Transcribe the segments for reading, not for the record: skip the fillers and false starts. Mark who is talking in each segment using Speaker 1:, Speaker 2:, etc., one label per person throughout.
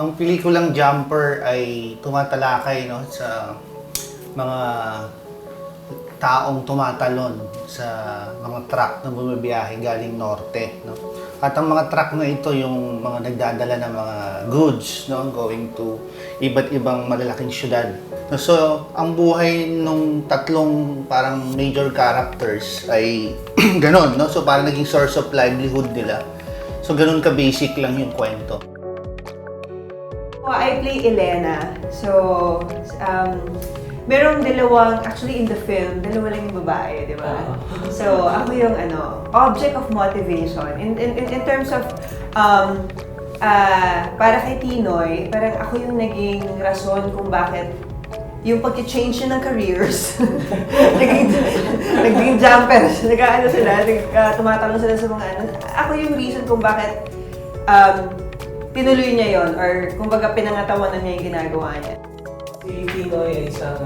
Speaker 1: Ang pelikulang Jumper ay tumatalakay sa mga taong tumatalon sa mga truck na bumibiyahe galing norte. At ang mga truck na ito yung mga nagdadala ng mga goods going to iba't ibang malalaking syudad. So, ang buhay nung tatlong parang major characters ay ganon. So, parang naging source of livelihood nila. So, ganon ka-basic lang yung kwento.
Speaker 2: I play Elena. So, merong dalawang, actually in the film, dalawa lang yung babae, di ba? So, ako yung object of motivation. In terms of, para kay Tinoy, parang ako yung naging rason kung bakit yung pag-change ng careers, naging jumpers, tumatalon sila sa mga ako yung reason kung bakit tinuloy niya yon or kumbaga pinangatawanan niya yung ginagawa niya.
Speaker 3: Si Pinoy ay isang,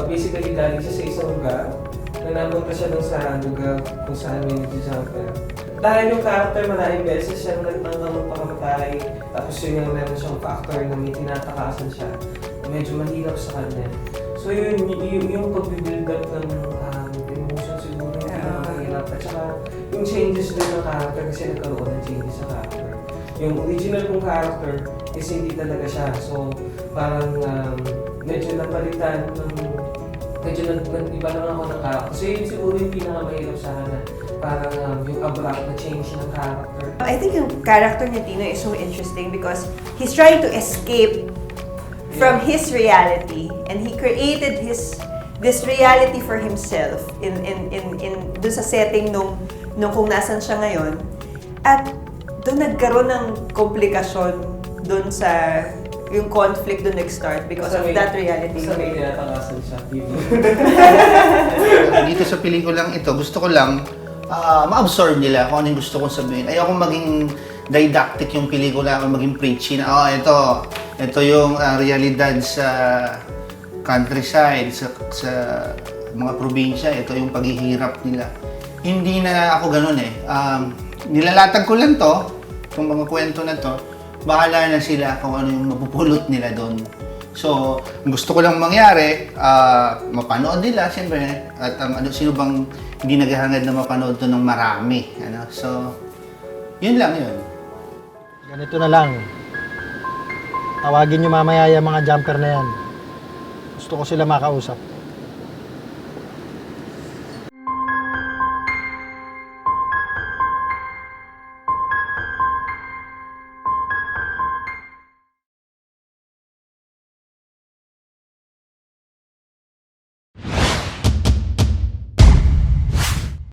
Speaker 3: basically galing siya sa isang lugar na napunta siya dun sa lugar kung saan may nag-jumper. Dahil yung character maraming beses siyang nagtanong pakamatay, tapos yun yung meron siyang factor na may tinatakasan siya, medyo mahirap sa kanya. So yung pag-build up ng emotion siguro yung pinakamahirap. At saka yung changes din ng character kasi nagkaroon ng changes sa character. Yung original kong character is hindi talaga siya. So parang medyo napalitan medyo iba lang ako ng character. So yun siguro yung pinakamahirap sa akin na parang yung abrupt na change ng character.
Speaker 2: I think yung character ni Tino is so interesting because he's trying to escape from his reality and he created this reality for himself in dun sa setting nung kung nasan siya ngayon. At doon nagkaroon ng komplikasyon doon sa yung conflict doon nag-start because of that reality.
Speaker 3: Sa may tinatakasan siya.
Speaker 1: Dito sa pelikulang ito, gusto ko lang ma-absorb nila kung ano yung gusto kong sabihin. Ayoko maging didactic yung pelikula, maging preachy na, ito yung realidad sa countryside, sa mga probinsya, ito yung paghihirap nila. Hindi na ako ganun eh. Nilalatag ko lang to, yung mga kwento na to, bahala na sila kung ano yung mapupulot nila doon. So, gusto ko lang mangyari, mapanood nila, siyempre, at sino bang hindi naghahangad na mapanood to ng marami. So, yun lang yun.
Speaker 4: Ganito na lang. Tawagin nyo mamaya yung mga jumper na yan. Gusto ko sila makausap.